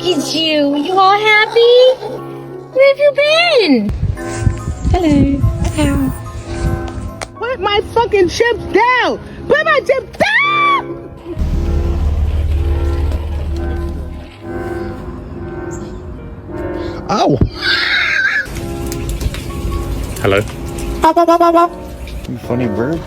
at you. You all happy? Where have you been? Hello. Hello. Put my fucking chips down! Put my chips down! Ow! Hello. You funny bird.